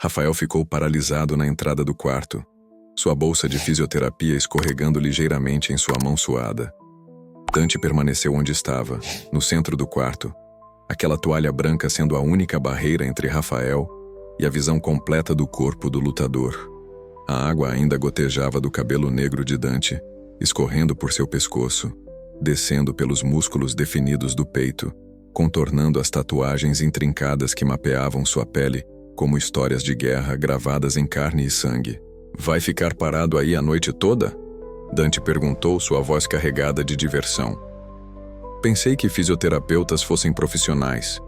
Rafael ficou paralisado na entrada do quarto, sua bolsa de fisioterapia escorregando ligeiramente em sua mão suada. Dante permaneceu onde estava, no centro do quarto, aquela toalha branca sendo a única barreira entre Rafael e a visão completa do corpo do lutador. A água ainda gotejava do cabelo negro de Dante, escorrendo por seu pescoço, descendo pelos músculos definidos do peito, contornando as tatuagens intrincadas que mapeavam sua pele como histórias de guerra gravadas em carne e sangue. "Vai ficar parado aí a noite toda?" Dante perguntou, sua voz carregada de diversão. "Pensei que fisioterapeutas fossem profissionais.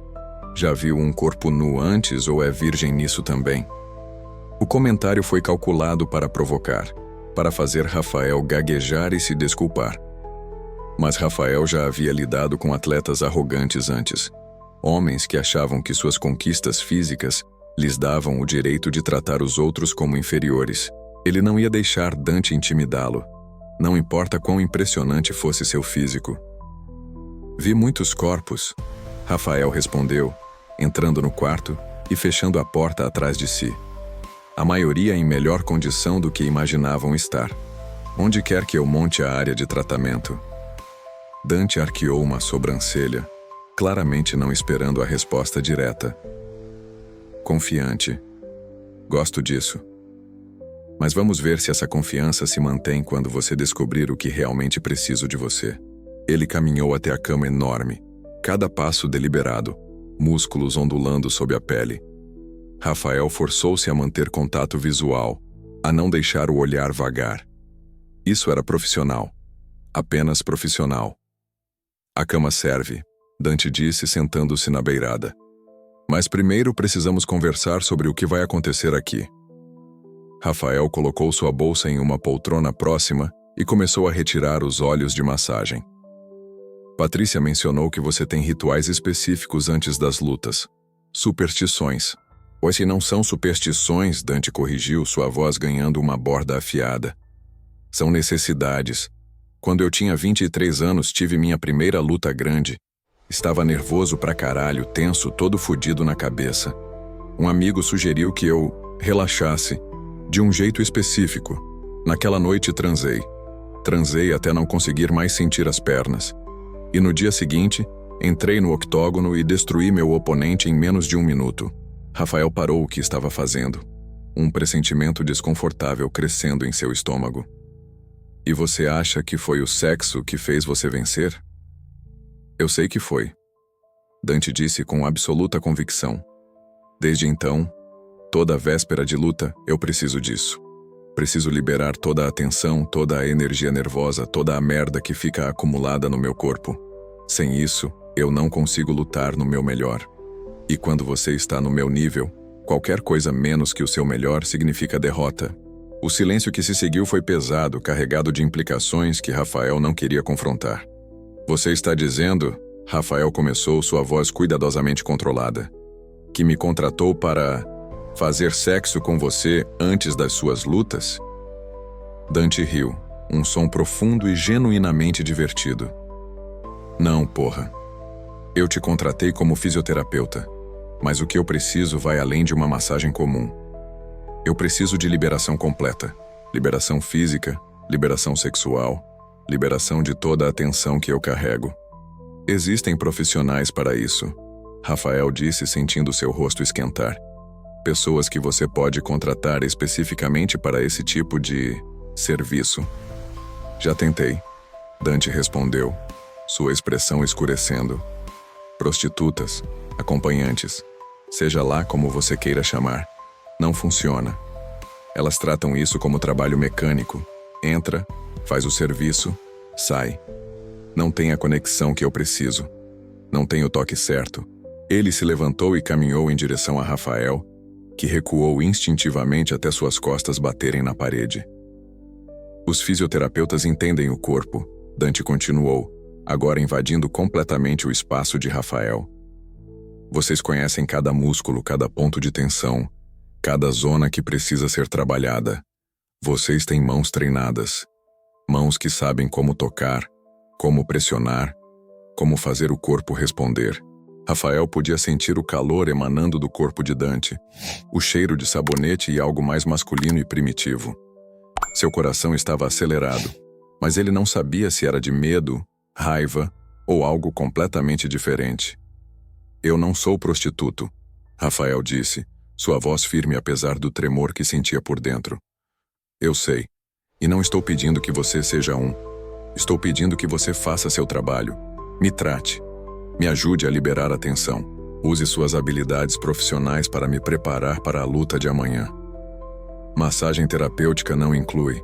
Já viu um corpo nu antes ou é virgem nisso também?" O comentário foi calculado para provocar, para fazer Rafael gaguejar e se desculpar. Mas Rafael já havia lidado com atletas arrogantes antes, homens que achavam que suas conquistas físicas lhes davam o direito de tratar os outros como inferiores. Ele não ia deixar Dante intimidá-lo, não importa quão impressionante fosse seu físico. "Vi muitos corpos", Rafael respondeu, entrando no quarto e fechando a porta atrás de si. "A maioria em melhor condição do que imaginavam estar. Onde quer que eu monte a área de tratamento?" Dante arqueou uma sobrancelha, claramente não esperando a resposta direta. "Confiante. Gosto disso. Mas vamos ver se essa confiança se mantém quando você descobrir o que realmente preciso de você." Ele caminhou até a cama enorme, cada passo deliberado, músculos ondulando sob a pele. Rafael forçou-se a manter contato visual, a não deixar o olhar vagar. Isso era profissional. Apenas profissional. "A cama serve", Dante disse sentando-se na beirada. "Mas primeiro precisamos conversar sobre o que vai acontecer aqui." Rafael colocou sua bolsa em uma poltrona próxima e começou a retirar os óleos de massagem. "Patrícia mencionou que você tem rituais específicos antes das lutas. Superstições." "Pois se não são superstições", Dante corrigiu, sua voz ganhando uma borda afiada. "São necessidades. Quando eu tinha 23 anos tive minha primeira luta grande. Estava nervoso pra caralho, tenso, todo fudido na cabeça. Um amigo sugeriu que eu relaxasse, de um jeito específico. Naquela noite transei. Transei até não conseguir mais sentir as pernas. E no dia seguinte, entrei no octógono e destruí meu oponente em menos de 1 minuto." Rafael parou o que estava fazendo, um pressentimento desconfortável crescendo em seu estômago. "E você acha que foi o sexo que fez você vencer?" "Eu sei que foi", Dante disse com absoluta convicção. "Desde então, toda véspera de luta, eu preciso disso. Preciso liberar toda a tensão, toda a energia nervosa, toda a merda que fica acumulada no meu corpo. Sem isso, eu não consigo lutar no meu melhor. E quando você está no meu nível, qualquer coisa menos que o seu melhor significa derrota." O silêncio que se seguiu foi pesado, carregado de implicações que Rafael não queria confrontar. "Você está dizendo", Rafael começou, sua voz cuidadosamente controlada, "que me contratou para fazer sexo com você antes das suas lutas?" Dante riu, um som profundo e genuinamente divertido. "Não, porra. Eu te contratei como fisioterapeuta. Mas o que eu preciso vai além de uma massagem comum. Eu preciso de liberação completa. Liberação física, liberação sexual, liberação de toda a tensão que eu carrego. Existem profissionais para isso", Rafael disse sentindo seu rosto esquentar. "Pessoas que você pode contratar especificamente para esse tipo de serviço." "Já tentei", Dante respondeu, sua expressão escurecendo. "Prostitutas, acompanhantes, seja lá como você queira chamar, não funciona. Elas tratam isso como trabalho mecânico. Entra, faz o serviço, sai. Não tem a conexão que eu preciso. Não tem o toque certo." Ele se levantou e caminhou em direção a Rafael, que recuou instintivamente até suas costas baterem na parede. "Os fisioterapeutas entendem o corpo", Dante continuou, agora invadindo completamente o espaço de Rafael. "Vocês conhecem cada músculo, cada ponto de tensão, cada zona que precisa ser trabalhada. Vocês têm mãos treinadas. Mãos que sabem como tocar, como pressionar, como fazer o corpo responder. Rafael podia sentir o calor emanando do corpo de Dante, o cheiro de sabonete e algo mais masculino e primitivo. Seu coração estava acelerado, mas ele não sabia se era de medo, raiva ou algo completamente diferente. Eu não sou prostituto, Rafael disse, sua voz firme apesar do tremor que sentia por dentro. Eu sei, e não estou pedindo que você seja um. Estou pedindo que você faça seu trabalho. Me trate. Me ajude a liberar a tensão. Use suas habilidades profissionais para me preparar para a luta de amanhã. Massagem terapêutica não inclui.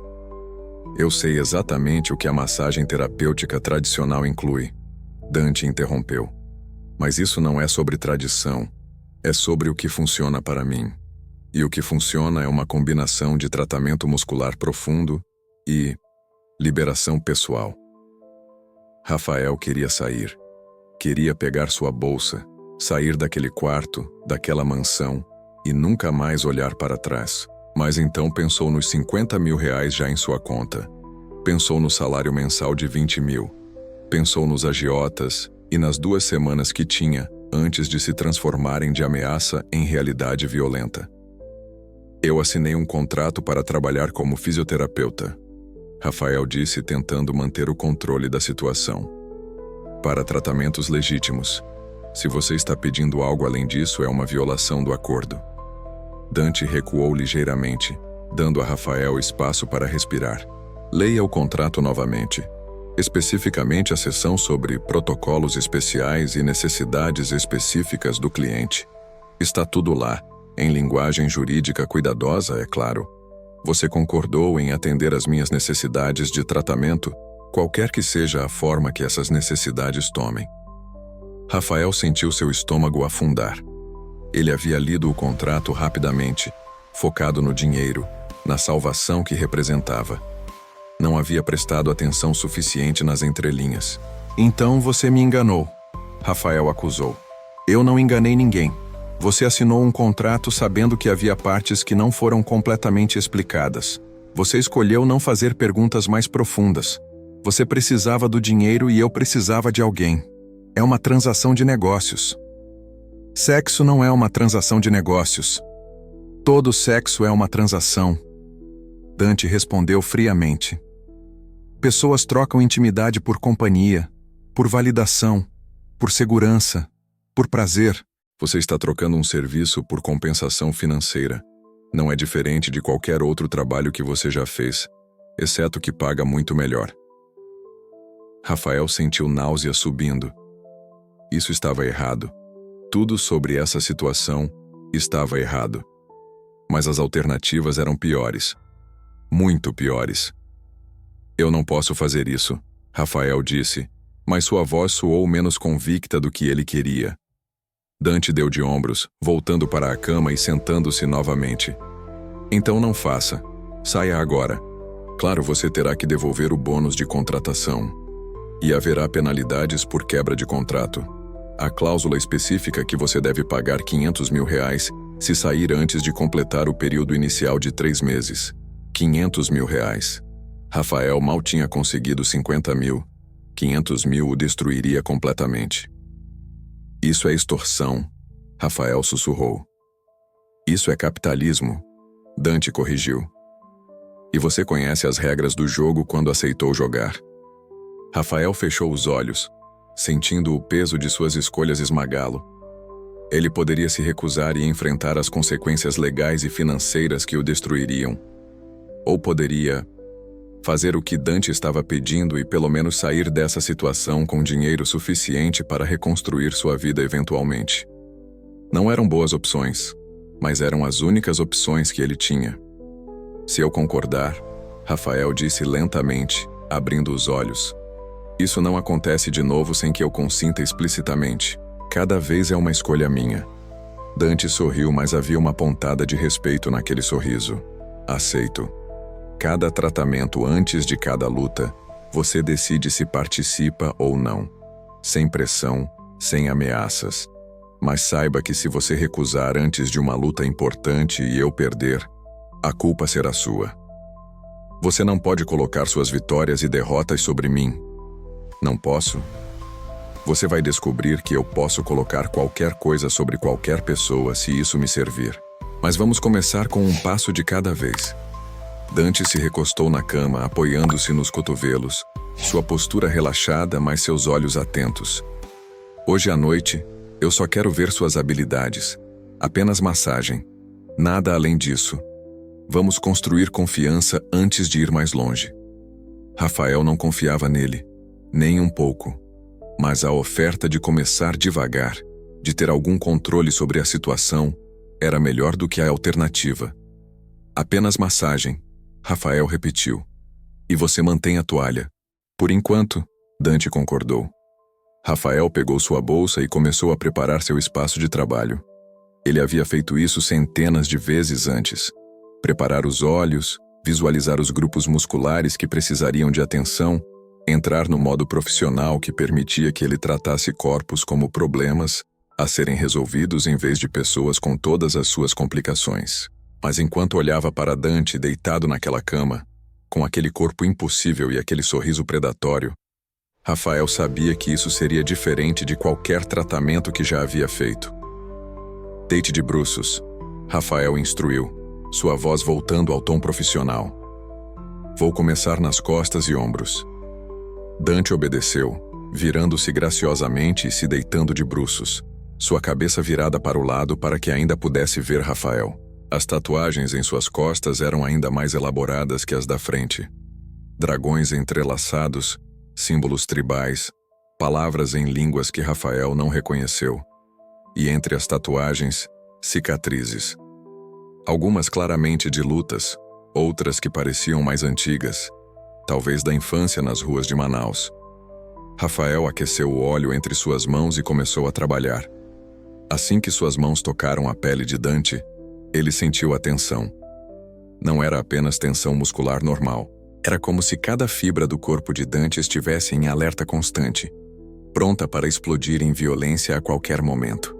Eu sei exatamente o que a massagem terapêutica tradicional inclui. Dante interrompeu. Mas isso não é sobre tradição. É sobre o que funciona para mim. E o que funciona é uma combinação de tratamento muscular profundo e liberação pessoal. Rafael queria sair. Queria pegar sua bolsa, sair daquele quarto, daquela mansão e nunca mais olhar para trás. Mas então pensou nos 50 mil reais já em sua conta. Pensou no salário mensal de 20 mil. Pensou nos agiotas e nas 2 semanas que tinha antes de se transformarem de ameaça em realidade violenta. Eu assinei um contrato para trabalhar como fisioterapeuta, Rafael disse tentando manter o controle da situação. Para tratamentos legítimos. Se você está pedindo algo além disso, é uma violação do acordo. Dante recuou ligeiramente, dando a Rafael espaço para respirar. Leia o contrato novamente, especificamente a seção sobre protocolos especiais e necessidades específicas do cliente. Está tudo lá, em linguagem jurídica cuidadosa, é claro. Você concordou em atender às minhas necessidades de tratamento, qualquer que seja a forma que essas necessidades tomem. Rafael sentiu seu estômago afundar. Ele havia lido o contrato rapidamente, focado no dinheiro, na salvação que representava. Não havia prestado atenção suficiente nas entrelinhas. Então você me enganou, Rafael acusou. Eu não enganei ninguém. Você assinou um contrato sabendo que havia partes que não foram completamente explicadas. Você escolheu não fazer perguntas mais profundas. Você precisava do dinheiro e eu precisava de alguém. É uma transação de negócios. Sexo não é uma transação de negócios. Todo sexo é uma transação. Dante respondeu friamente. Pessoas trocam intimidade por companhia, por validação, por segurança, por prazer. Você está trocando um serviço por compensação financeira. Não é diferente de qualquer outro trabalho que você já fez, exceto que paga muito melhor. Rafael sentiu náusea subindo. Isso estava errado. Tudo sobre essa situação estava errado. Mas as alternativas eram piores. Muito piores. Eu não posso fazer isso, Rafael disse, mas sua voz soou menos convicta do que ele queria. Dante deu de ombros, voltando para a cama e sentando-se novamente. Então não faça. Saia agora. Claro, você terá que devolver o bônus de contratação. E haverá penalidades por quebra de contrato. A cláusula específica que você deve pagar 500 mil reais se sair antes de completar o período inicial de 3 meses. 500 mil reais. Rafael mal tinha conseguido 50 mil. 500 mil o destruiria completamente. Isso é extorsão, Rafael sussurrou. Isso é capitalismo, Dante corrigiu. E você conhece as regras do jogo quando aceitou jogar. Rafael fechou os olhos, sentindo o peso de suas escolhas esmagá-lo. Ele poderia se recusar e enfrentar as consequências legais e financeiras que o destruiriam. Ou poderia fazer o que Dante estava pedindo e pelo menos sair dessa situação com dinheiro suficiente para reconstruir sua vida eventualmente. Não eram boas opções, mas eram as únicas opções que ele tinha. Se eu concordar, Rafael disse lentamente, abrindo os olhos. Isso não acontece de novo sem que eu consinta explicitamente. Cada vez é uma escolha minha. Dante sorriu, mas havia uma pontada de respeito naquele sorriso. Aceito. Cada tratamento antes de cada luta, você decide se participa ou não. Sem pressão, sem ameaças. Mas saiba que se você recusar antes de uma luta importante e eu perder, a culpa será sua. Você não pode colocar suas vitórias e derrotas sobre mim. Não posso? Você vai descobrir que eu posso colocar qualquer coisa sobre qualquer pessoa se isso me servir. Mas vamos começar com um passo de cada vez. Dante se recostou na cama, apoiando-se nos cotovelos, sua postura relaxada, mas seus olhos atentos. Hoje à noite, eu só quero ver suas habilidades. Apenas massagem. Nada além disso. Vamos construir confiança antes de ir mais longe. Rafael não confiava nele, nem um pouco. Mas a oferta de começar devagar, de ter algum controle sobre a situação, era melhor do que a alternativa. Apenas massagem, Rafael repetiu. E você mantém a toalha. Por enquanto, Dante concordou. Rafael pegou sua bolsa e começou a preparar seu espaço de trabalho. Ele havia feito isso centenas de vezes antes. Preparar os olhos, visualizar os grupos musculares que precisariam de atenção, entrar no modo profissional que permitia que ele tratasse corpos como problemas a serem resolvidos em vez de pessoas com todas as suas complicações. Mas enquanto olhava para Dante deitado naquela cama, com aquele corpo impossível e aquele sorriso predatório, Rafael sabia que isso seria diferente de qualquer tratamento que já havia feito. Deite de bruços, Rafael instruiu, sua voz voltando ao tom profissional. Vou começar nas costas e ombros. Dante obedeceu, virando-se graciosamente e se deitando de bruços, sua cabeça virada para o lado para que ainda pudesse ver Rafael. As tatuagens em suas costas eram ainda mais elaboradas que as da frente. Dragões entrelaçados, símbolos tribais, palavras em línguas que Rafael não reconheceu. E entre as tatuagens, cicatrizes. Algumas claramente de lutas, outras que pareciam mais antigas, talvez da infância nas ruas de Manaus. Rafael aqueceu o óleo entre suas mãos e começou a trabalhar. Assim que suas mãos tocaram a pele de Dante, ele sentiu a tensão. Não era apenas tensão muscular normal. Era como se cada fibra do corpo de Dante estivesse em alerta constante, pronta para explodir em violência a qualquer momento.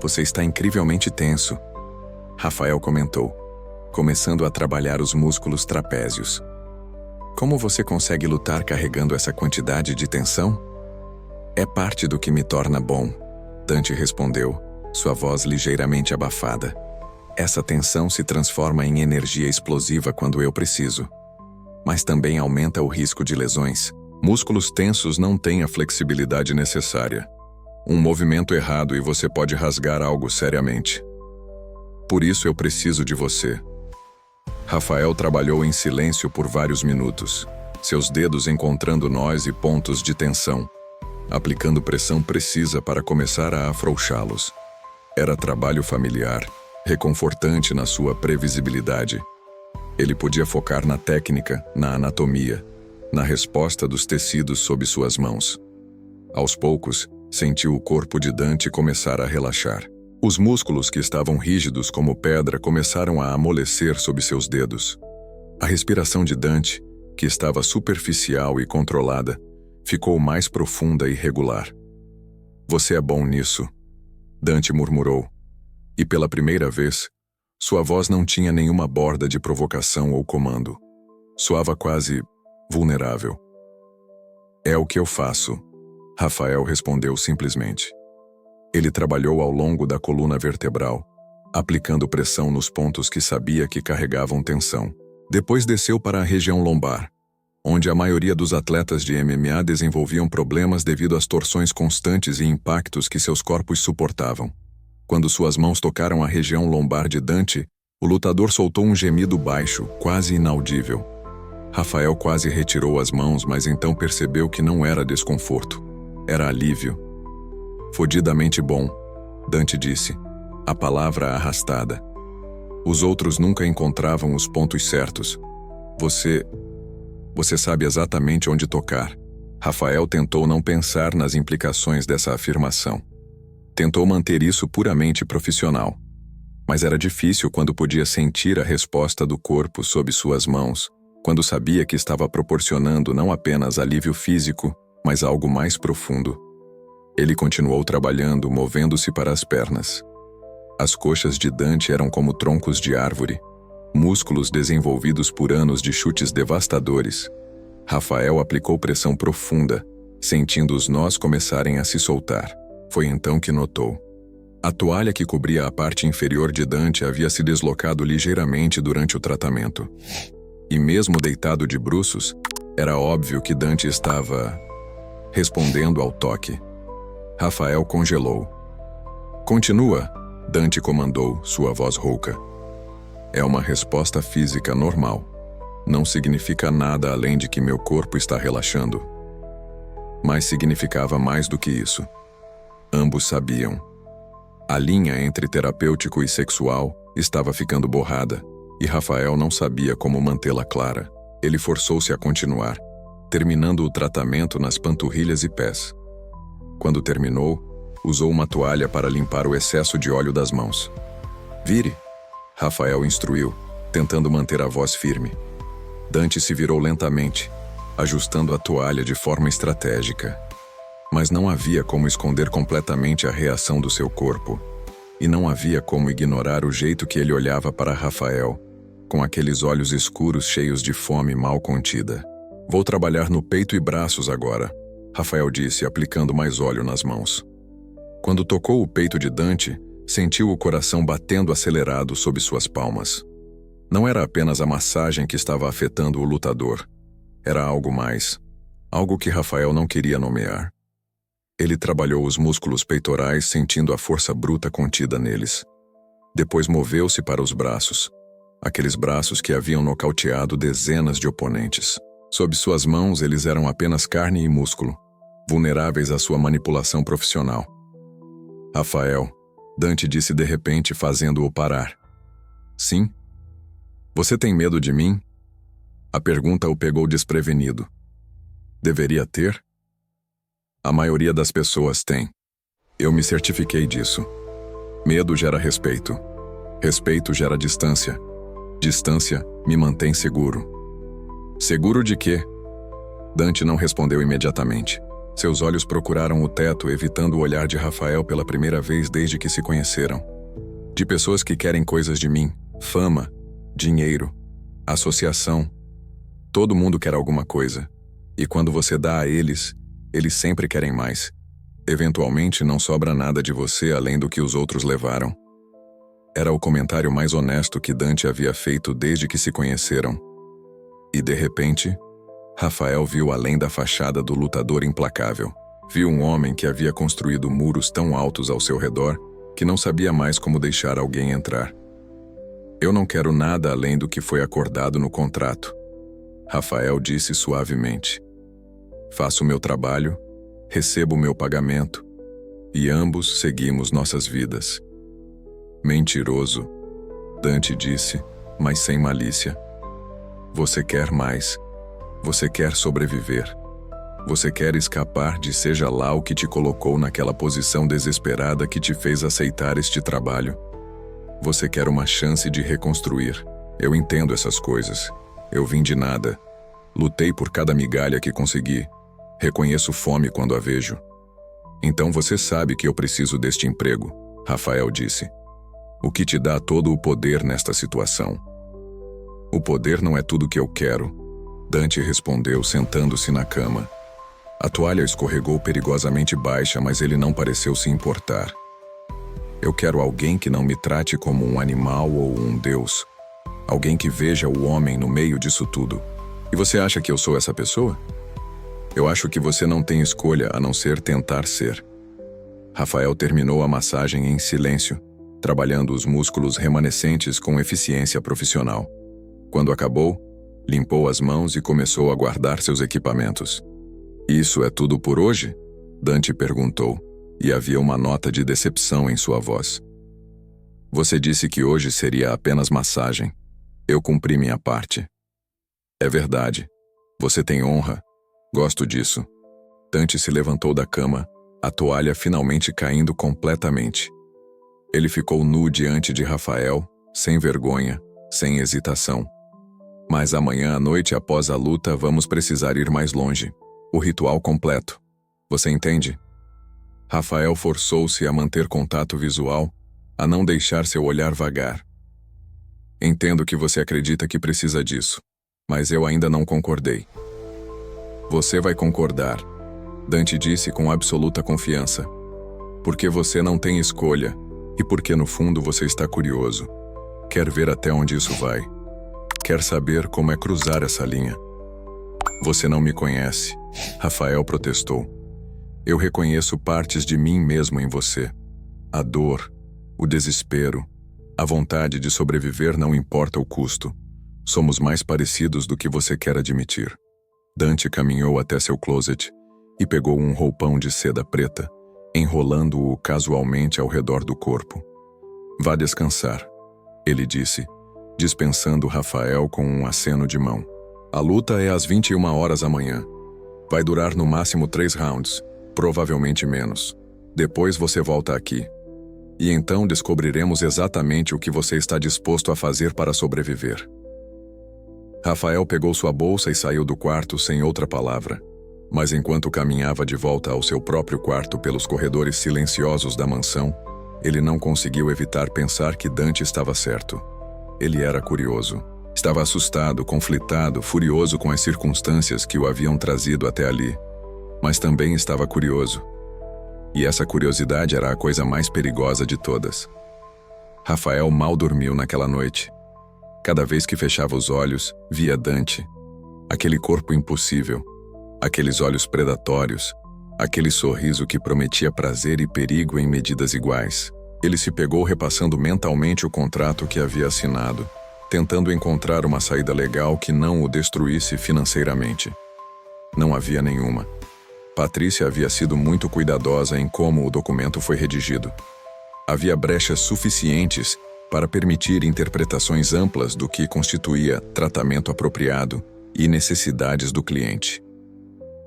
Você está incrivelmente tenso, Rafael comentou, começando a trabalhar os músculos trapézios. Como você consegue lutar carregando essa quantidade de tensão? É parte do que me torna bom, Dante respondeu, sua voz ligeiramente abafada. Essa tensão se transforma em energia explosiva quando eu preciso. Mas também aumenta o risco de lesões. Músculos tensos não têm a flexibilidade necessária. Um movimento errado e você pode rasgar algo seriamente. Por isso eu preciso de você. Rafael trabalhou em silêncio por vários minutos, seus dedos encontrando nós e pontos de tensão, aplicando pressão precisa para começar a afrouxá-los. Era trabalho familiar, reconfortante na sua previsibilidade. Ele podia focar na técnica, na anatomia, na resposta dos tecidos sob suas mãos. Aos poucos, sentiu o corpo de Dante começar a relaxar. Os músculos que estavam rígidos como pedra começaram a amolecer sob seus dedos. A respiração de Dante, que estava superficial e controlada, ficou mais profunda e regular. Você é bom nisso, Dante murmurou. E pela primeira vez, sua voz não tinha nenhuma borda de provocação ou comando. Soava quase vulnerável. É o que eu faço, Rafael respondeu simplesmente. Ele trabalhou ao longo da coluna vertebral, aplicando pressão nos pontos que sabia que carregavam tensão. Depois desceu para a região lombar, onde a maioria dos atletas de MMA desenvolviam problemas devido às torções constantes e impactos que seus corpos suportavam. Quando suas mãos tocaram a região lombar de Dante, o lutador soltou um gemido baixo, quase inaudível. Rafael quase retirou as mãos, mas então percebeu que não era desconforto. Era alívio. Fodidamente bom, Dante disse, a palavra arrastada. Os outros nunca encontravam os pontos certos. Você sabe exatamente onde tocar. Rafael tentou não pensar nas implicações dessa afirmação. Tentou manter isso puramente profissional. Mas era difícil quando podia sentir a resposta do corpo sob suas mãos, quando sabia que estava proporcionando não apenas alívio físico, mas algo mais profundo. Ele continuou trabalhando, movendo-se para as pernas. As coxas de Dante eram como troncos de árvore, músculos desenvolvidos por anos de chutes devastadores. Rafael aplicou pressão profunda, sentindo os nós começarem a se soltar. Foi então que notou. A toalha que cobria a parte inferior de Dante havia se deslocado ligeiramente durante o tratamento. E mesmo deitado de bruços, era óbvio que Dante estava respondendo ao toque. Rafael congelou. "Continua", Dante comandou, sua voz rouca. "É uma resposta física normal. Não significa nada além de que meu corpo está relaxando." Mas significava mais do que isso. Ambos sabiam. A linha entre terapêutico e sexual estava ficando borrada, e Rafael não sabia como mantê-la clara. Ele forçou-se a continuar, terminando o tratamento nas panturrilhas e pés. Quando terminou, usou uma toalha para limpar o excesso de óleo das mãos. "Vire", Rafael instruiu, tentando manter a voz firme. Dante se virou lentamente, ajustando a toalha de forma estratégica. Mas não havia como esconder completamente a reação do seu corpo. E não havia como ignorar o jeito que ele olhava para Rafael, com aqueles olhos escuros cheios de fome mal contida. "Vou trabalhar no peito e braços agora", Rafael disse, aplicando mais óleo nas mãos. Quando tocou o peito de Dante, sentiu o coração batendo acelerado sob suas palmas. Não era apenas a massagem que estava afetando o lutador. Era algo mais. Algo que Rafael não queria nomear. Ele trabalhou os músculos peitorais sentindo a força bruta contida neles. Depois moveu-se para os braços. Aqueles braços que haviam nocauteado dezenas de oponentes. Sob suas mãos, eles eram apenas carne e músculo, vulneráveis à sua manipulação profissional. "Rafael", Dante disse de repente, fazendo-o parar. "Sim? Você tem medo de mim?" A pergunta o pegou desprevenido. Deveria ter? A maioria das pessoas tem. Eu me certifiquei disso. Medo gera respeito. Respeito gera distância. Distância me mantém seguro. Seguro de quê? Dante não respondeu imediatamente. Seus olhos procuraram o teto, evitando o olhar de Rafael pela primeira vez desde que se conheceram. De pessoas que querem coisas de mim, fama, dinheiro, associação. Todo mundo quer alguma coisa. E quando você dá a eles, eles sempre querem mais. Eventualmente não sobra nada de você além do que os outros levaram. Era o comentário mais honesto que Dante havia feito desde que se conheceram. E de repente, Rafael viu além da fachada do lutador implacável. Viu um homem que havia construído muros tão altos ao seu redor que não sabia mais como deixar alguém entrar. "Eu não quero nada além do que foi acordado no contrato", Rafael disse suavemente. "Faço o meu trabalho, recebo o meu pagamento, e ambos seguimos nossas vidas." "Mentiroso", Dante disse, mas sem malícia. "Você quer mais. Você quer sobreviver. Você quer escapar de seja lá o que te colocou naquela posição desesperada que te fez aceitar este trabalho. Você quer uma chance de reconstruir. Eu entendo essas coisas. Eu vim de nada. Lutei por cada migalha que consegui. Reconheço fome quando a vejo." "Então você sabe que eu preciso deste emprego", Rafael disse. "O que te dá todo o poder nesta situação." "O poder não é tudo que eu quero", Dante respondeu, sentando-se na cama. A toalha escorregou perigosamente baixa, mas ele não pareceu se importar. "Eu quero alguém que não me trate como um animal ou um deus. Alguém que veja o homem no meio disso tudo. E você acha que eu sou essa pessoa? Eu acho que você não tem escolha a não ser tentar ser." Rafael terminou a massagem em silêncio, trabalhando os músculos remanescentes com eficiência profissional. Quando acabou, limpou as mãos e começou a guardar seus equipamentos. "Isso é tudo por hoje?" Dante perguntou, e havia uma nota de decepção em sua voz. "Você disse que hoje seria apenas massagem. Eu cumpri minha parte." "É verdade. Você tem honra. Gosto disso." Dante se levantou da cama, a toalha finalmente caindo completamente. Ele ficou nu diante de Rafael, sem vergonha, sem hesitação. "Mas amanhã à noite, após a luta, vamos precisar ir mais longe. O ritual completo. Você entende?" Rafael forçou-se a manter contato visual, a não deixar seu olhar vagar. "Entendo que você acredita que precisa disso, mas eu ainda não concordei." "Você vai concordar." Dante disse com absoluta confiança. Porque você não tem escolha, e porque no fundo você está curioso. Quer ver até onde isso vai. Quer saber como é cruzar essa linha. Você não me conhece, Rafael protestou. Eu reconheço partes de mim mesmo em você. A dor, o desespero, a vontade de sobreviver não importa o custo. Somos mais parecidos do que você quer admitir. Dante caminhou até seu closet e pegou um roupão de seda preta, enrolando-o casualmente ao redor do corpo. Vá descansar, ele disse, dispensando Rafael com um aceno de mão. A luta é às 21 horas amanhã. Vai durar no máximo 3 rounds, provavelmente menos. Depois você volta aqui. E então descobriremos exatamente o que você está disposto a fazer para sobreviver. Rafael pegou sua bolsa e saiu do quarto sem outra palavra. Mas enquanto caminhava de volta ao seu próprio quarto pelos corredores silenciosos da mansão, ele não conseguiu evitar pensar que Dante estava certo. Ele era curioso. Estava assustado, conflitado, furioso com as circunstâncias que o haviam trazido até ali. Mas também estava curioso. E essa curiosidade era a coisa mais perigosa de todas. Rafael mal dormiu naquela noite. Cada vez que fechava os olhos, via Dante. Aquele corpo impossível. Aqueles olhos predatórios. Aquele sorriso que prometia prazer e perigo em medidas iguais. Ele se pegou repassando mentalmente o contrato que havia assinado, tentando encontrar uma saída legal que não o destruísse financeiramente. Não havia nenhuma. Patrícia havia sido muito cuidadosa em como o documento foi redigido. Havia brechas suficientes para permitir interpretações amplas do que constituía tratamento apropriado e necessidades do cliente.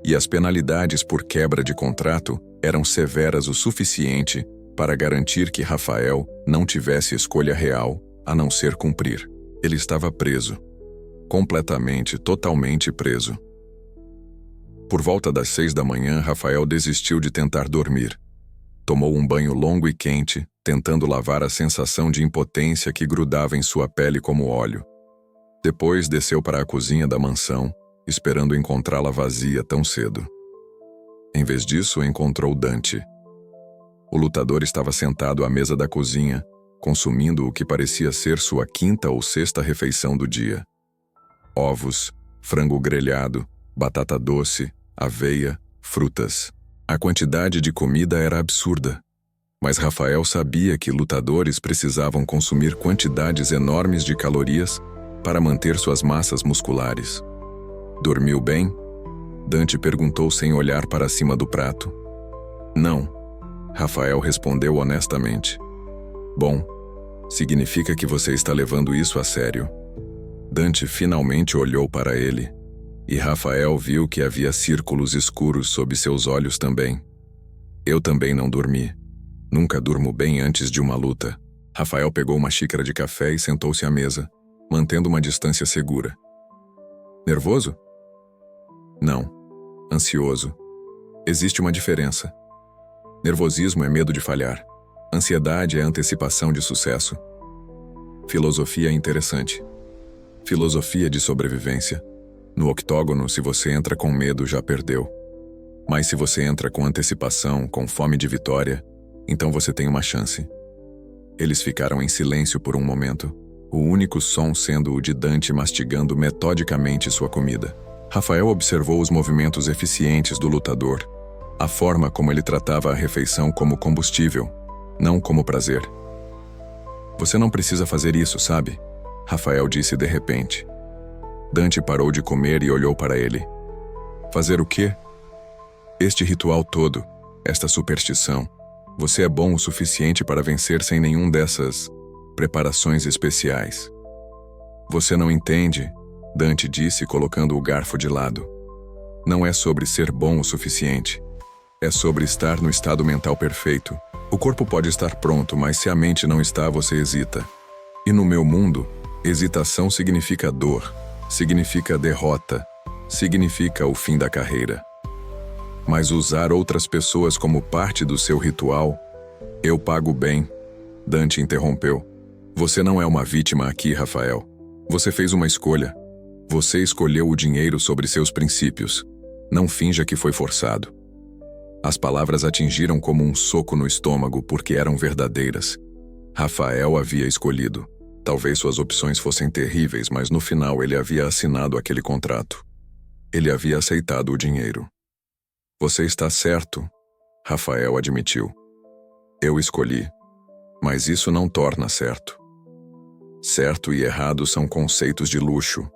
E as penalidades por quebra de contrato eram severas o suficiente para garantir que Rafael não tivesse escolha real a não ser cumprir. Ele estava preso. Completamente, totalmente preso. Por volta das 6 da manhã, Rafael desistiu de tentar dormir. Tomou um banho longo e quente, tentando lavar a sensação de impotência que grudava em sua pele como óleo. Depois desceu para a cozinha da mansão, esperando encontrá-la vazia tão cedo. Em vez disso, encontrou Dante. O lutador estava sentado à mesa da cozinha, consumindo o que parecia ser sua 5ª ou 6ª refeição do dia. Ovos, frango grelhado, batata doce, aveia, frutas. A quantidade de comida era absurda. Mas Rafael sabia que lutadores precisavam consumir quantidades enormes de calorias para manter suas massas musculares. Dormiu bem? Dante perguntou sem olhar para cima do prato. Não, Rafael respondeu honestamente. Bom, significa que você está levando isso a sério. Dante finalmente olhou para ele, e Rafael viu que havia círculos escuros sob seus olhos também. Eu também não dormi. Nunca durmo bem antes de uma luta. Rafael pegou uma xícara de café e sentou-se à mesa, mantendo uma distância segura. Nervoso? Não. Ansioso. Existe uma diferença. Nervosismo é medo de falhar. Ansiedade é antecipação de sucesso. Filosofia interessante. Filosofia de sobrevivência. No octógono, se você entra com medo, já perdeu. Mas se você entra com antecipação, com fome de vitória, então você tem uma chance. Eles ficaram em silêncio por um momento, o único som sendo o de Dante mastigando metodicamente sua comida. Rafael observou os movimentos eficientes do lutador, a forma como ele tratava a refeição como combustível, não como prazer. Você não precisa fazer isso, sabe? Rafael disse de repente. Dante parou de comer e olhou para ele. Fazer o quê? Este ritual todo, esta superstição. Você é bom o suficiente para vencer sem nenhum dessas preparações especiais. Você não entende, Dante disse colocando o garfo de lado. Não é sobre ser bom o suficiente. É sobre estar no estado mental perfeito. O corpo pode estar pronto, mas se a mente não está, você hesita. E no meu mundo, hesitação significa dor, significa derrota, significa o fim da carreira. Mas usar outras pessoas como parte do seu ritual, eu pago bem, Dante interrompeu. Você não é uma vítima aqui, Rafael. Você fez uma escolha. Você escolheu o dinheiro sobre seus princípios. Não finja que foi forçado. As palavras atingiram como um soco no estômago porque eram verdadeiras. Rafael havia escolhido. Talvez suas opções fossem terríveis, mas no final ele havia assinado aquele contrato. Ele havia aceitado o dinheiro. Você está certo, Rafael admitiu. Eu escolhi, mas isso não torna certo. Certo e errado são conceitos de luxo,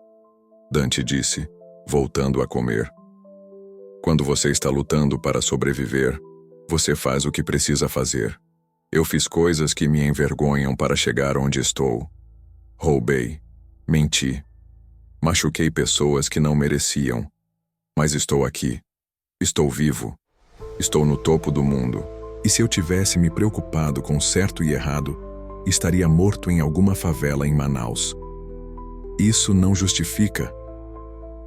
Dante disse, voltando a comer. Quando você está lutando para sobreviver, você faz o que precisa fazer. Eu fiz coisas que me envergonham para chegar onde estou. Roubei, menti, machuquei pessoas que não mereciam. Mas estou aqui. Estou vivo. Estou no topo do mundo. E se eu tivesse me preocupado com certo e errado, estaria morto em alguma favela em Manaus. Isso não justifica.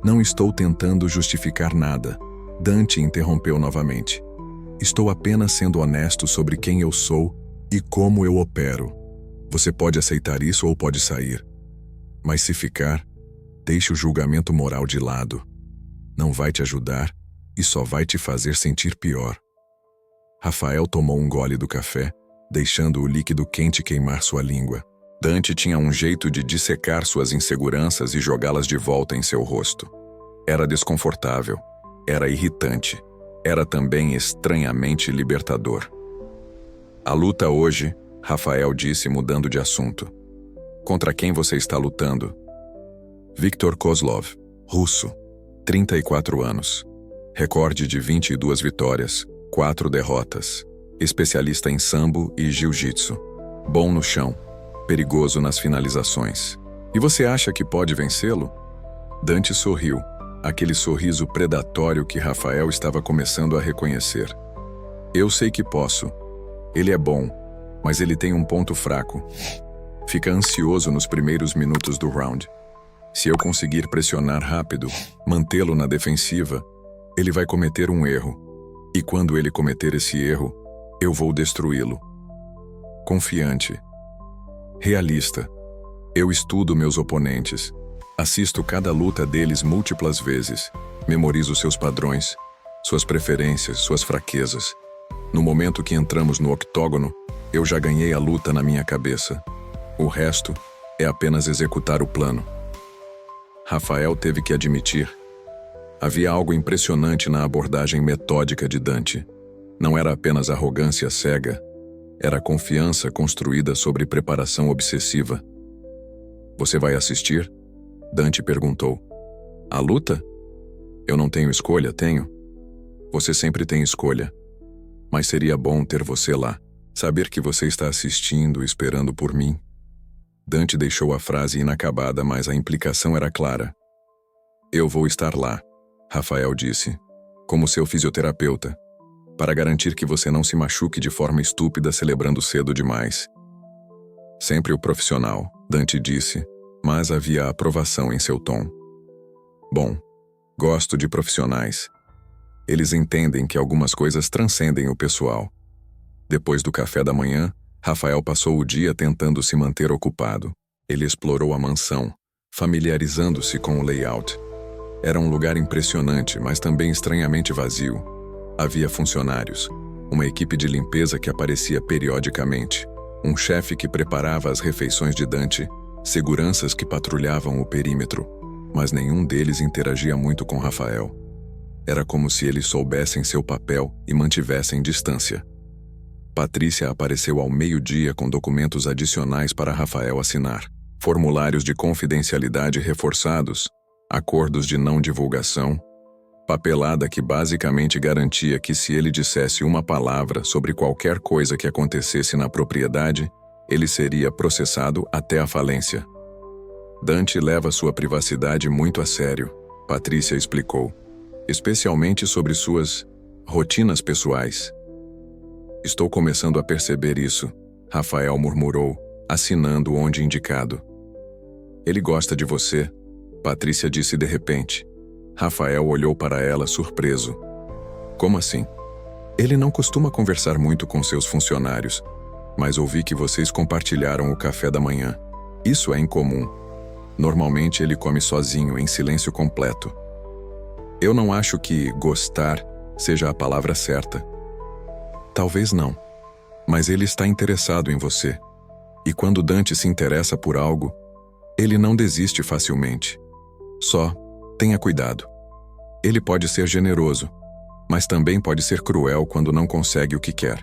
Não estou tentando justificar nada. Dante interrompeu novamente. Estou apenas sendo honesto sobre quem eu sou e como eu opero. Você pode aceitar isso ou pode sair. Mas se ficar, deixe o julgamento moral de lado. Não vai te ajudar e só vai te fazer sentir pior. Rafael tomou um gole do café, deixando o líquido quente queimar sua língua. Dante tinha um jeito de dissecar suas inseguranças e jogá-las de volta em seu rosto. Era desconfortável, era irritante, era também estranhamente libertador. A luta hoje, Rafael disse mudando de assunto. Contra quem você está lutando? Viktor Kozlov, russo, 34 anos. Recorde de 22 vitórias, 4 derrotas. Especialista em sambo e jiu-jitsu. Bom no chão, perigoso nas finalizações. E você acha que pode vencê-lo? Dante sorriu, aquele sorriso predatório que Rafael estava começando a reconhecer. Eu sei que posso. Ele é bom, mas ele tem um ponto fraco. Fica ansioso nos primeiros minutos do round. Se eu conseguir pressionar rápido, mantê-lo na defensiva, ele vai cometer um erro. E quando ele cometer esse erro, eu vou destruí-lo. Confiante. Realista. Eu estudo meus oponentes. Assisto cada luta deles múltiplas vezes. Memorizo seus padrões, suas preferências, suas fraquezas. No momento que entramos no octógono, eu já ganhei a luta na minha cabeça. O resto é apenas executar o plano. Rafael teve que admitir. Havia algo impressionante na abordagem metódica de Dante. Não era apenas arrogância cega, era confiança construída sobre preparação obsessiva. Você vai assistir? Dante perguntou. A luta? Eu não tenho escolha, tenho? Você sempre tem escolha. Mas seria bom ter você lá. Saber que você está assistindo, esperando por mim. Dante deixou a frase inacabada, mas a implicação era clara. Eu vou estar lá, Rafael disse, como seu fisioterapeuta, para garantir que você não se machuque de forma estúpida celebrando cedo demais. Sempre o profissional, Dante disse, mas havia aprovação em seu tom. Bom, gosto de profissionais. Eles entendem que algumas coisas transcendem o pessoal. Depois do café da manhã, Rafael passou o dia tentando se manter ocupado. Ele explorou a mansão, familiarizando-se com o layout. Era um lugar impressionante, mas também estranhamente vazio. Havia funcionários, uma equipe de limpeza que aparecia periodicamente, um chefe que preparava as refeições de Dante, seguranças que patrulhavam o perímetro, mas nenhum deles interagia muito com Rafael. Era como se eles soubessem seu papel e mantivessem distância. Patrícia apareceu ao meio-dia com documentos adicionais para Rafael assinar, formulários de confidencialidade reforçados, acordos de não divulgação, papelada que basicamente garantia que se ele dissesse uma palavra sobre qualquer coisa que acontecesse na propriedade, ele seria processado até a falência. Dante leva sua privacidade muito a sério, Patrícia explicou, especialmente sobre suas rotinas pessoais. Estou começando a perceber isso, Rafael murmurou, assinando onde indicado. Ele gosta de você, Patrícia disse de repente. Rafael olhou para ela surpreso. Como assim? Ele não costuma conversar muito com seus funcionários, mas ouvi que vocês compartilharam o café da manhã. Isso é incomum. Normalmente ele come sozinho, em silêncio completo. Eu não acho que gostar seja a palavra certa. Talvez não, mas ele está interessado em você. E quando Dante se interessa por algo, ele não desiste facilmente. Só tenha cuidado. Ele pode ser generoso, mas também pode ser cruel quando não consegue o que quer.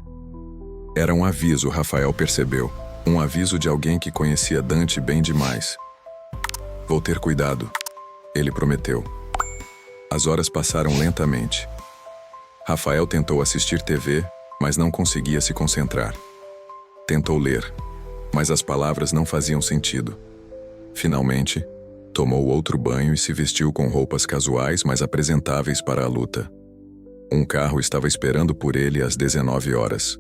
Era um aviso, Rafael percebeu. Um aviso de alguém que conhecia Dante bem demais. Vou ter cuidado, ele prometeu. As horas passaram lentamente. Rafael tentou assistir TV, mas não conseguia se concentrar. Tentou ler, mas as palavras não faziam sentido. Finalmente, tomou outro banho e se vestiu com roupas casuais, mas apresentáveis para a luta. Um carro estava esperando por ele às 19 horas.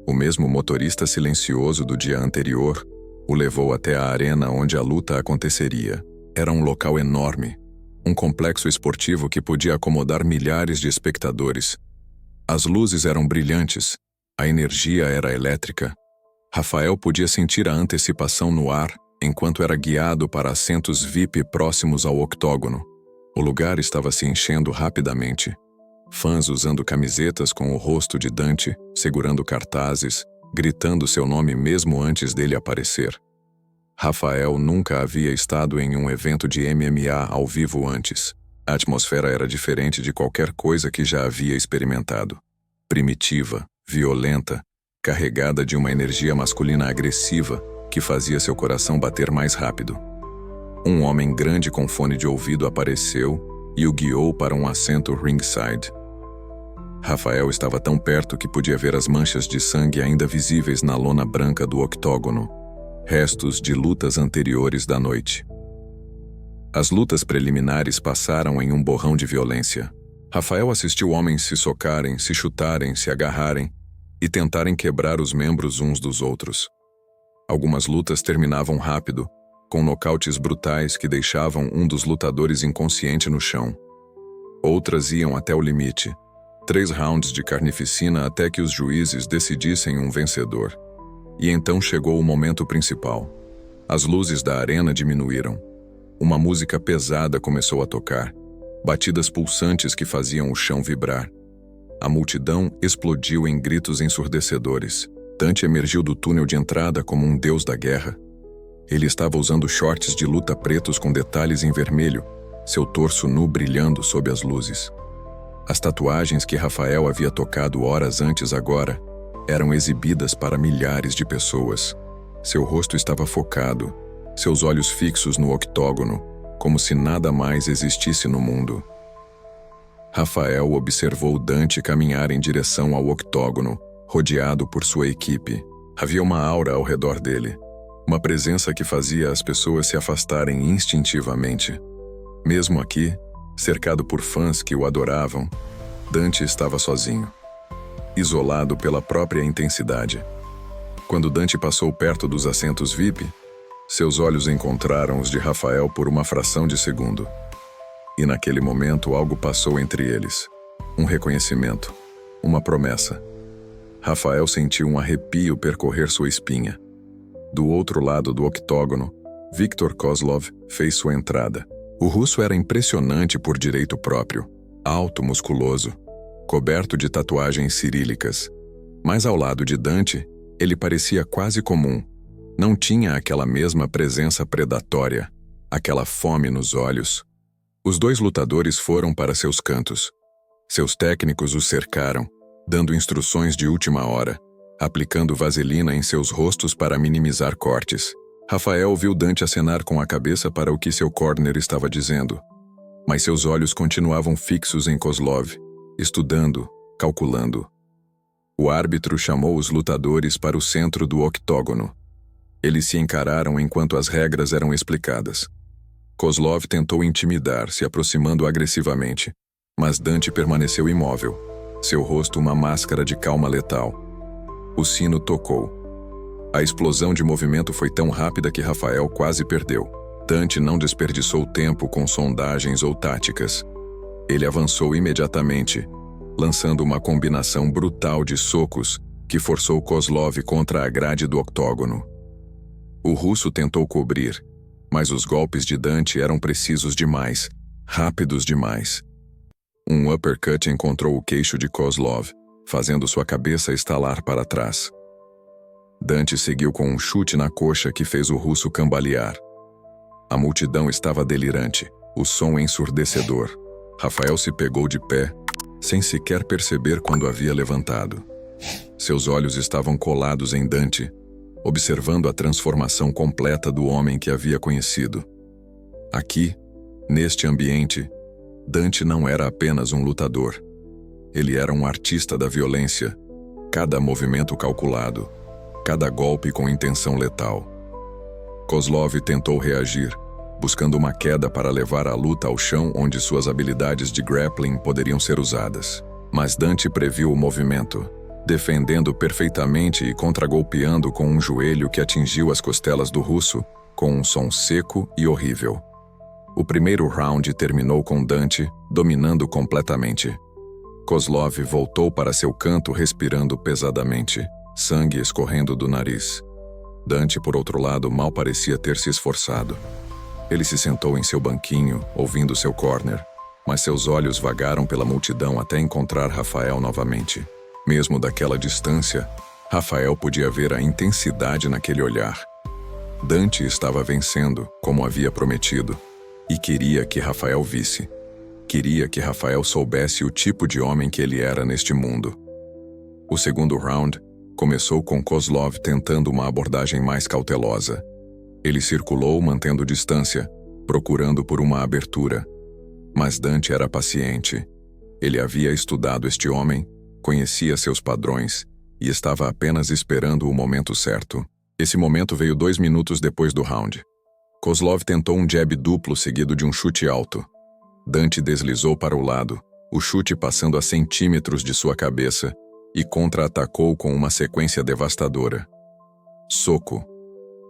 O mesmo motorista silencioso do dia anterior o levou até a arena onde a luta aconteceria. Era um local enorme, um complexo esportivo que podia acomodar milhares de espectadores. As luzes eram brilhantes, a energia era elétrica. Rafael podia sentir a antecipação no ar enquanto era guiado para assentos VIP próximos ao octógono. O lugar estava se enchendo rapidamente. Fãs usando camisetas com o rosto de Dante, segurando cartazes, gritando seu nome mesmo antes dele aparecer. Rafael nunca havia estado em um evento de MMA ao vivo antes. A atmosfera era diferente de qualquer coisa que já havia experimentado. Primitiva, violenta, carregada de uma energia masculina agressiva que fazia seu coração bater mais rápido. Um homem grande com fone de ouvido apareceu e o guiou para um assento ringside. Rafael estava tão perto que podia ver as manchas de sangue ainda visíveis na lona branca do octógono, restos de lutas anteriores da noite. As lutas preliminares passaram em um borrão de violência. Rafael assistiu homens se socarem, se chutarem, se agarrarem e tentarem quebrar os membros uns dos outros. Algumas lutas terminavam rápido, com nocautes brutais que deixavam um dos lutadores inconsciente no chão. Outras iam até o limite, 3 rounds de carnificina até que os juízes decidissem um vencedor. E então chegou o momento principal. As luzes da arena diminuíram. Uma música pesada começou a tocar, batidas pulsantes que faziam o chão vibrar. A multidão explodiu em gritos ensurdecedores. Dante emergiu do túnel de entrada como um deus da guerra. Ele estava usando shorts de luta pretos com detalhes em vermelho, seu torso nu brilhando sob as luzes. As tatuagens que Rafael havia tocado horas antes agora eram exibidas para milhares de pessoas. Seu rosto estava focado, seus olhos fixos no octógono, como se nada mais existisse no mundo. Rafael observou Dante caminhar em direção ao octógono, rodeado por sua equipe. Havia uma aura ao redor dele, uma presença que fazia as pessoas se afastarem instintivamente. Mesmo aqui, cercado por fãs que o adoravam, Dante estava sozinho, isolado pela própria intensidade. Quando Dante passou perto dos assentos VIP, seus olhos encontraram os de Rafael por uma fração de segundo. E naquele momento algo passou entre eles. Um reconhecimento, uma promessa. Rafael sentiu um arrepio percorrer sua espinha. Do outro lado do octógono, Viktor Kozlov fez sua entrada. O russo era impressionante por direito próprio, alto, musculoso, coberto de tatuagens cirílicas. Mas ao lado de Dante, ele parecia quase comum. Não tinha aquela mesma presença predatória, aquela fome nos olhos. Os 2 lutadores foram para seus cantos. Seus técnicos os cercaram, dando instruções de última hora, aplicando vaselina em seus rostos para minimizar cortes. Rafael viu Dante acenar com a cabeça para o que seu corner estava dizendo, mas seus olhos continuavam fixos em Kozlov, estudando, calculando. O árbitro chamou os lutadores para o centro do octógono. Eles se encararam enquanto as regras eram explicadas. Kozlov tentou intimidar, se aproximando agressivamente, mas Dante permaneceu imóvel, seu rosto uma máscara de calma letal. O sino tocou. A explosão de movimento foi tão rápida que Rafael quase perdeu. Dante não desperdiçou tempo com sondagens ou táticas. Ele avançou imediatamente, lançando uma combinação brutal de socos que forçou Kozlov contra a grade do octógono. O russo tentou cobrir, mas os golpes de Dante eram precisos demais, rápidos demais. Um uppercut encontrou o queixo de Kozlov, fazendo sua cabeça estalar para trás. Dante seguiu com um chute na coxa que fez o russo cambalear. A multidão estava delirante, o som ensurdecedor. Rafael se pegou de pé, sem sequer perceber quando havia levantado. Seus olhos estavam colados em Dante, observando a transformação completa do homem que havia conhecido. Aqui, neste ambiente, Dante não era apenas um lutador. Ele era um artista da violência, cada movimento calculado, cada golpe com intenção letal. Kozlov tentou reagir, buscando uma queda para levar a luta ao chão onde suas habilidades de grappling poderiam ser usadas. Mas Dante previu o movimento, defendendo perfeitamente e contragolpeando com um joelho que atingiu as costelas do russo, com um som seco e horrível. O primeiro round terminou com Dante dominando completamente. Kozlov voltou para seu canto respirando pesadamente, sangue escorrendo do nariz. Dante, por outro lado, mal parecia ter se esforçado. Ele se sentou em seu banquinho, ouvindo seu corner, mas seus olhos vagaram pela multidão até encontrar Rafael novamente. Mesmo daquela distância, Rafael podia ver a intensidade naquele olhar. Dante estava vencendo, como havia prometido, e queria que Rafael visse. Queria que Rafael soubesse o tipo de homem que ele era neste mundo. O segundo round começou com Kozlov tentando uma abordagem mais cautelosa. Ele circulou mantendo distância, procurando por uma abertura. Mas Dante era paciente. Ele havia estudado este homem, conhecia seus padrões e estava apenas esperando o momento certo. Esse momento veio 2 minutos depois do round. Kozlov tentou um jab duplo seguido de um chute alto. Dante deslizou para o lado, o chute passando a centímetros de sua cabeça, e contra-atacou com uma sequência devastadora. Soco,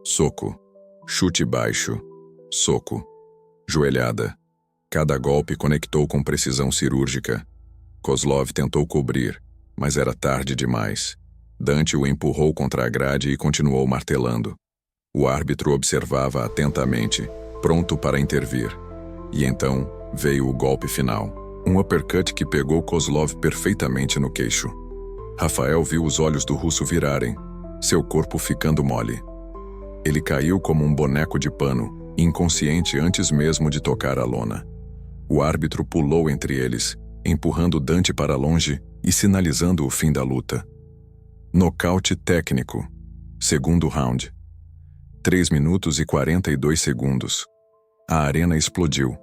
soco, chute baixo, soco, joelhada. Cada golpe conectou com precisão cirúrgica. Kozlov tentou cobrir, mas era tarde demais. Dante o empurrou contra a grade e continuou martelando. O árbitro observava atentamente, pronto para intervir. E então veio o golpe final. Um uppercut que pegou Kozlov perfeitamente no queixo. Rafael viu os olhos do russo virarem, seu corpo ficando mole. Ele caiu como um boneco de pano, inconsciente antes mesmo de tocar a lona. O árbitro pulou entre eles, empurrando Dante para longe e sinalizando o fim da luta. Nocaute técnico. Segundo round. 3 minutos e 42 segundos. A arena explodiu.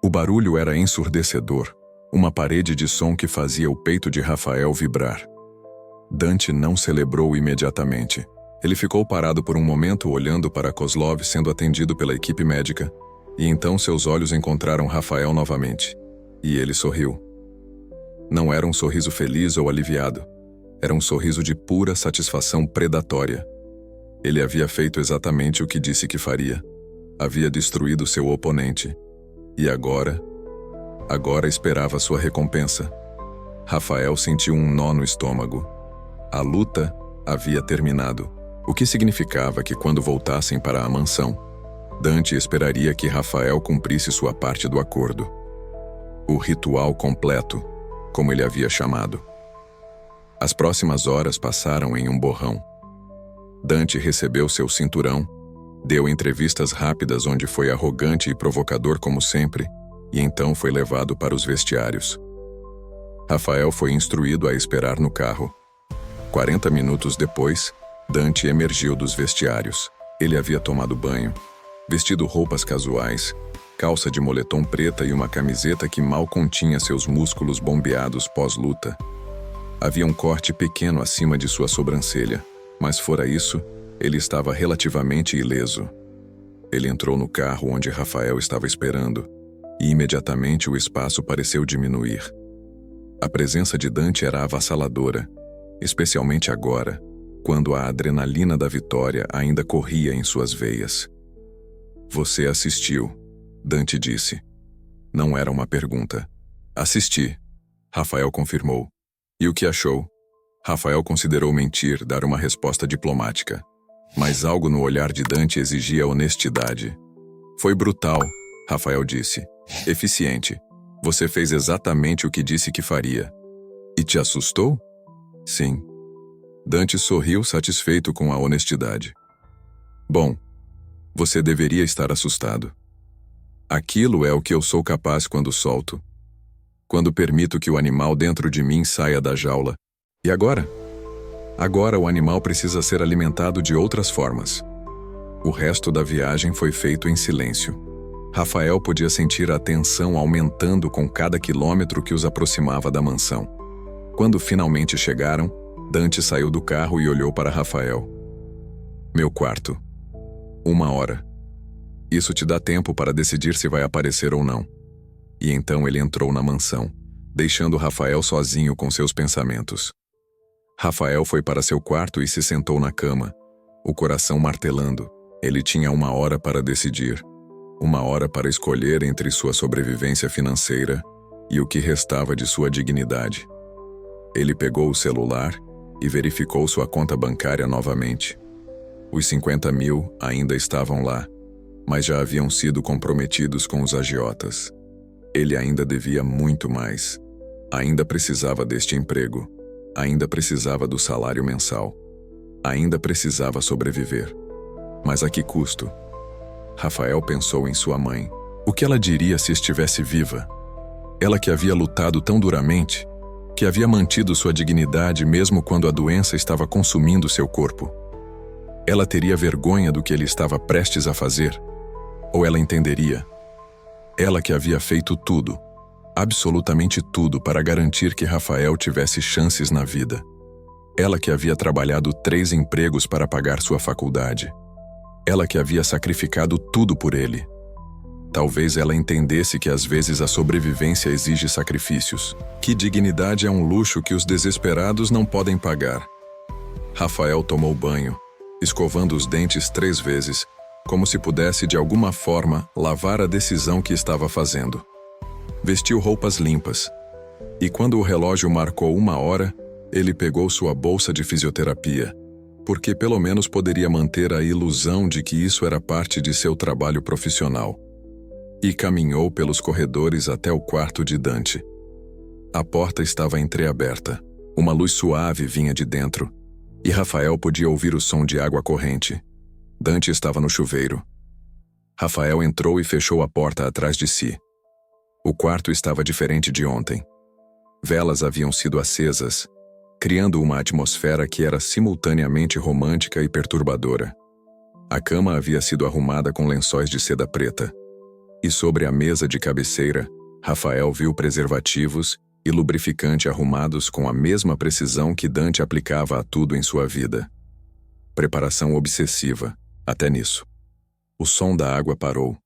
O barulho era ensurdecedor, uma parede de som que fazia o peito de Rafael vibrar. Dante não celebrou imediatamente. Ele ficou parado por um momento olhando para Kozlov sendo atendido pela equipe médica, e então seus olhos encontraram Rafael novamente. E ele sorriu. Não era um sorriso feliz ou aliviado. Era um sorriso de pura satisfação predatória. Ele havia feito exatamente o que disse que faria. Havia destruído seu oponente. E agora esperava sua recompensa. Rafael sentiu um nó no estômago. A luta havia terminado, o que significava que quando voltassem para a mansão, Dante esperaria que Rafael cumprisse sua parte do acordo. O ritual completo, como ele havia chamado. As próximas horas passaram em um borrão. Dante recebeu seu cinturão, deu entrevistas rápidas onde foi arrogante e provocador como sempre, e então foi levado para os vestiários. Rafael foi instruído a esperar no carro. 40 minutos depois, Dante emergiu dos vestiários. Ele havia tomado banho, vestido roupas casuais, calça de moletom preta e uma camiseta que mal continha seus músculos bombeados pós-luta. Havia um corte pequeno acima de sua sobrancelha, mas fora isso, ele estava relativamente ileso. Ele entrou no carro onde Rafael estava esperando, e imediatamente o espaço pareceu diminuir. A presença de Dante era avassaladora, especialmente agora, quando a adrenalina da vitória ainda corria em suas veias. Você assistiu, Dante disse. Não era uma pergunta. Assisti, Rafael confirmou. E o que achou? Rafael considerou mentir, dar uma resposta diplomática. Mas algo no olhar de Dante exigia honestidade. Foi brutal, Rafael disse. Eficiente. Você fez exatamente o que disse que faria. E te assustou? Sim. Dante sorriu satisfeito com a honestidade. Bom, você deveria estar assustado. Aquilo é o que eu sou capaz quando solto. Quando permito que o animal dentro de mim saia da jaula. E agora? Agora o animal precisa ser alimentado de outras formas. O resto da viagem foi feito em silêncio. Rafael podia sentir a tensão aumentando com cada quilômetro que os aproximava da mansão. Quando finalmente chegaram, Dante saiu do carro e olhou para Rafael. Meu quarto. 1 hora. Isso te dá tempo para decidir se vai aparecer ou não. E então ele entrou na mansão, deixando Rafael sozinho com seus pensamentos. Rafael foi para seu quarto e se sentou na cama, o coração martelando. Ele tinha 1 hora para decidir. 1 hora para escolher entre sua sobrevivência financeira e o que restava de sua dignidade. Ele pegou o celular e verificou sua conta bancária novamente. Os 50 mil ainda estavam lá, mas já haviam sido comprometidos com os agiotas. Ele ainda devia muito mais. Ainda precisava deste emprego. Ainda precisava do salário mensal. Ainda precisava sobreviver. Mas a que custo? Rafael pensou em sua mãe. O que ela diria se estivesse viva? Ela que havia lutado tão duramente, que havia mantido sua dignidade mesmo quando a doença estava consumindo seu corpo. Ela teria vergonha do que ele estava prestes a fazer? Ou ela entenderia? Ela que havia feito tudo, absolutamente tudo para garantir que Rafael tivesse chances na vida. Ela que havia trabalhado 3 empregos para pagar sua faculdade. Ela que havia sacrificado tudo por ele. Talvez ela entendesse que às vezes a sobrevivência exige sacrifícios, que dignidade é um luxo que os desesperados não podem pagar. Rafael tomou banho, escovando os dentes 3 vezes, como se pudesse de alguma forma lavar a decisão que estava fazendo. Vestiu roupas limpas, e quando o relógio marcou 1 hora, ele pegou sua bolsa de fisioterapia, porque pelo menos poderia manter a ilusão de que isso era parte de seu trabalho profissional, e caminhou pelos corredores até o quarto de Dante. A porta estava entreaberta, uma luz suave vinha de dentro, e Rafael podia ouvir o som de água corrente. Dante estava no chuveiro. Rafael entrou e fechou a porta atrás de si. O quarto estava diferente de ontem. Velas haviam sido acesas, criando uma atmosfera que era simultaneamente romântica e perturbadora. A cama havia sido arrumada com lençóis de seda preta. E sobre a mesa de cabeceira, Rafael viu preservativos e lubrificante arrumados com a mesma precisão que Dante aplicava a tudo em sua vida. Preparação obsessiva, até nisso. O som da água parou.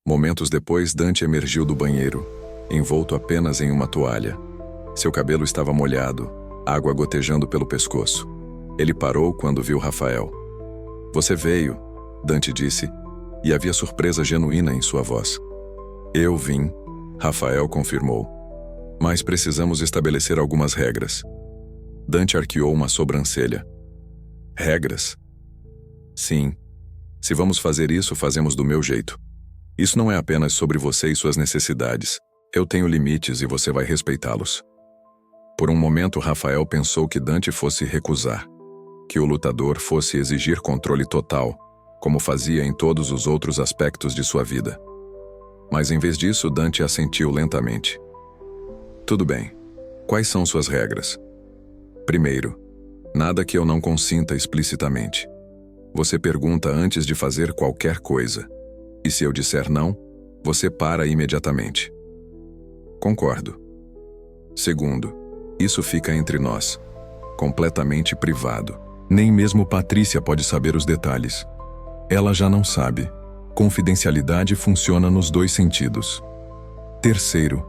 Momentos depois, Dante emergiu do banheiro, envolto apenas em uma toalha. Seu cabelo estava molhado, água gotejando pelo pescoço. Ele parou quando viu Rafael. Você veio, Dante disse, e havia surpresa genuína em sua voz. Eu vim, Rafael confirmou. Mas precisamos estabelecer algumas regras. Dante arqueou uma sobrancelha. Regras? Sim. Se vamos fazer isso, fazemos do meu jeito. Isso não é apenas sobre você e suas necessidades. Eu tenho limites e você vai respeitá-los. Por um momento, Rafael pensou que Dante fosse recusar, que o lutador fosse exigir controle total, como fazia em todos os outros aspectos de sua vida. Mas em vez disso, Dante assentiu lentamente. Tudo bem. Quais são suas regras? Primeiro, nada que eu não consinta explicitamente. Você pergunta antes de fazer qualquer coisa. E se eu disser não, você para imediatamente. Concordo. Segundo, isso fica entre nós, completamente privado. Nem mesmo Patrícia pode saber os detalhes. Ela já não sabe. Confidencialidade funciona nos 2 sentidos. Terceiro,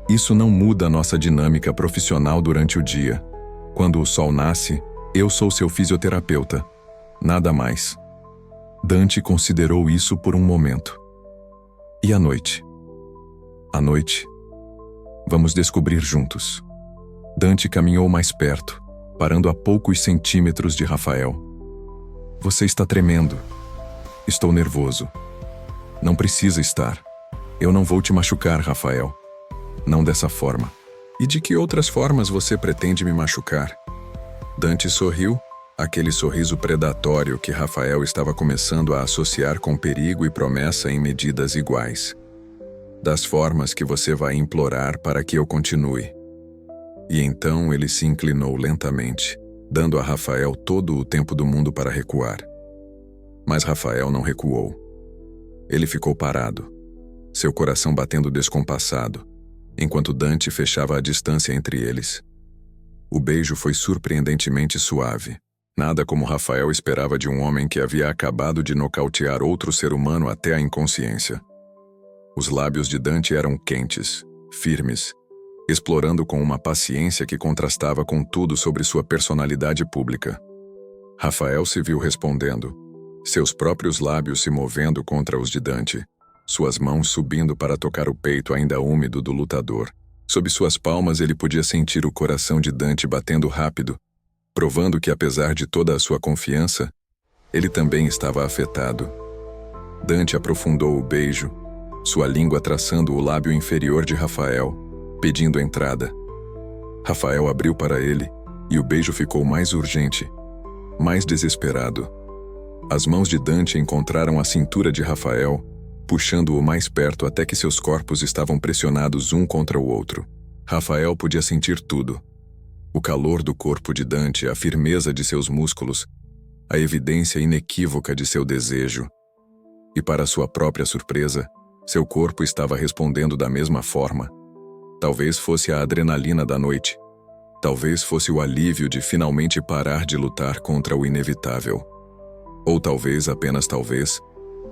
isso não muda a nossa dinâmica profissional durante o dia. Quando o sol nasce, eu sou seu fisioterapeuta. Nada mais. Dante considerou isso por um momento. E à noite? À noite, vamos descobrir juntos. Dante caminhou mais perto, parando a poucos centímetros de Rafael. Você está tremendo. Estou nervoso. Não precisa estar. Eu não vou te machucar, Rafael. Não dessa forma. E de que outras formas você pretende me machucar? Dante sorriu, aquele sorriso predatório que Rafael estava começando a associar com perigo e promessa em medidas iguais. Das formas que você vai implorar para que eu continue. E então ele se inclinou lentamente, dando a Rafael todo o tempo do mundo para recuar. Mas Rafael não recuou. Ele ficou parado, seu coração batendo descompassado, enquanto Dante fechava a distância entre eles. O beijo foi surpreendentemente suave, nada como Rafael esperava de um homem que havia acabado de nocautear outro ser humano até a inconsciência. Os lábios de Dante eram quentes, firmes, explorando com uma paciência que contrastava com tudo sobre sua personalidade pública. Rafael se viu respondendo, seus próprios lábios se movendo contra os de Dante, suas mãos subindo para tocar o peito ainda úmido do lutador. Sob suas palmas ele podia sentir o coração de Dante batendo rápido, provando que apesar de toda a sua confiança, ele também estava afetado. Dante aprofundou o beijo, sua língua traçando o lábio inferior de Rafael, pedindo entrada. Rafael abriu para ele, e o beijo ficou mais urgente, mais desesperado. As mãos de Dante encontraram a cintura de Rafael, puxando-o mais perto até que seus corpos estavam pressionados um contra o outro. Rafael podia sentir tudo. O calor do corpo de Dante, a firmeza de seus músculos, a evidência inequívoca de seu desejo. E para sua própria surpresa, seu corpo estava respondendo da mesma forma. Talvez fosse a adrenalina da noite. Talvez fosse o alívio de finalmente parar de lutar contra o inevitável. Ou talvez, apenas talvez,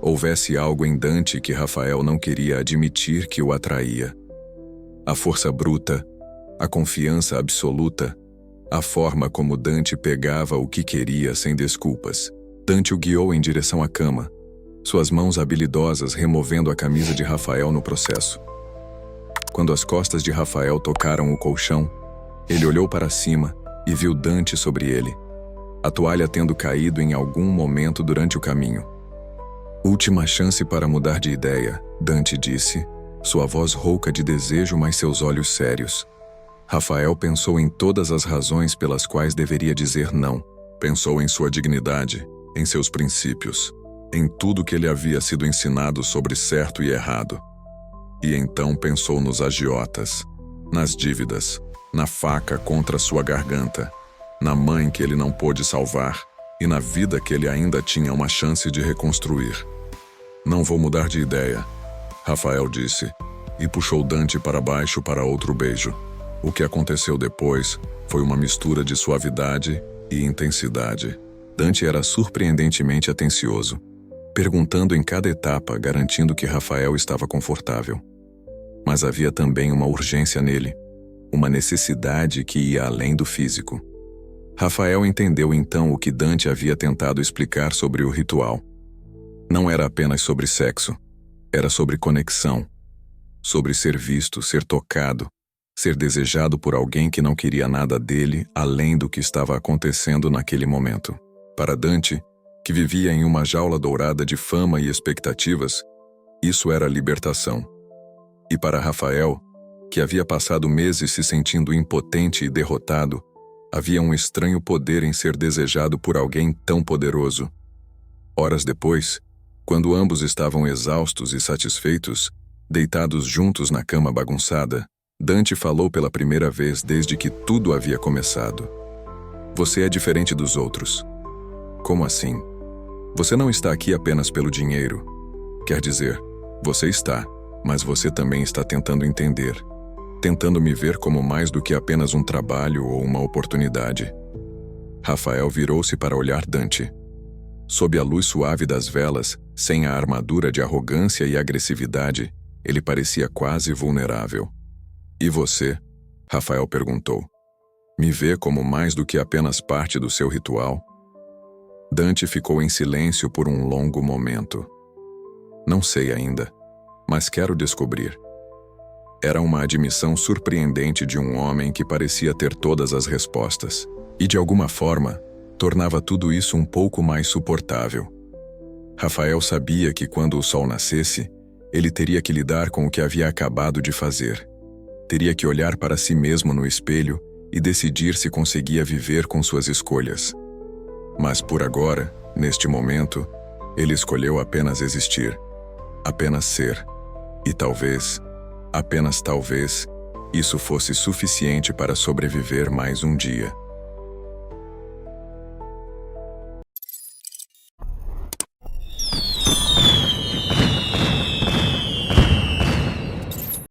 houvesse algo em Dante que Rafael não queria admitir que o atraía. A força bruta, a confiança absoluta, a forma como Dante pegava o que queria sem desculpas. Dante o guiou em direção à cama, suas mãos habilidosas removendo a camisa de Rafael no processo. Quando as costas de Rafael tocaram o colchão, ele olhou para cima e viu Dante sobre ele, a toalha tendo caído em algum momento durante o caminho. Última chance para mudar de ideia, Dante disse, sua voz rouca de desejo, mas seus olhos sérios. Rafael pensou em todas as razões pelas quais deveria dizer não. Pensou em sua dignidade, em seus princípios, em tudo que ele havia sido ensinado sobre certo e errado. E então pensou nos agiotas, nas dívidas, na faca contra sua garganta, na mãe que ele não pôde salvar e na vida que ele ainda tinha uma chance de reconstruir. Não vou mudar de ideia, Rafael disse, e puxou Dante para baixo para outro beijo. O que aconteceu depois foi uma mistura de suavidade e intensidade. Dante era surpreendentemente atencioso, perguntando em cada etapa, garantindo que Rafael estava confortável. Mas havia também uma urgência nele, uma necessidade que ia além do físico. Rafael entendeu então o que Dante havia tentado explicar sobre o ritual. Não era apenas sobre sexo, era sobre conexão, sobre ser visto, ser tocado, ser desejado por alguém que não queria nada dele além do que estava acontecendo naquele momento. Para Dante, que vivia em uma jaula dourada de fama e expectativas, isso era libertação. E para Rafael, que havia passado meses se sentindo impotente e derrotado, havia um estranho poder em ser desejado por alguém tão poderoso. Horas depois, quando ambos estavam exaustos e satisfeitos, deitados juntos na cama bagunçada, Dante falou pela primeira vez desde que tudo havia começado. Você é diferente dos outros. Como assim? Você não está aqui apenas pelo dinheiro. Quer dizer, você está, mas você também está tentando entender, tentando me ver como mais do que apenas um trabalho ou uma oportunidade. Rafael virou-se para olhar Dante. Sob a luz suave das velas, sem a armadura de arrogância e agressividade, ele parecia quase vulnerável. E você? Rafael perguntou. Me vê como mais do que apenas parte do seu ritual? Dante ficou em silêncio por um longo momento. Não sei ainda, mas quero descobrir. Era uma admissão surpreendente de um homem que parecia ter todas as respostas. E de alguma forma, tornava tudo isso um pouco mais suportável. Rafael sabia que quando o sol nascesse, ele teria que lidar com o que havia acabado de fazer. Teria que olhar para si mesmo no espelho e decidir se conseguia viver com suas escolhas. Mas por agora, neste momento, ele escolheu apenas existir, apenas ser. E talvez, apenas talvez, isso fosse suficiente para sobreviver mais um dia.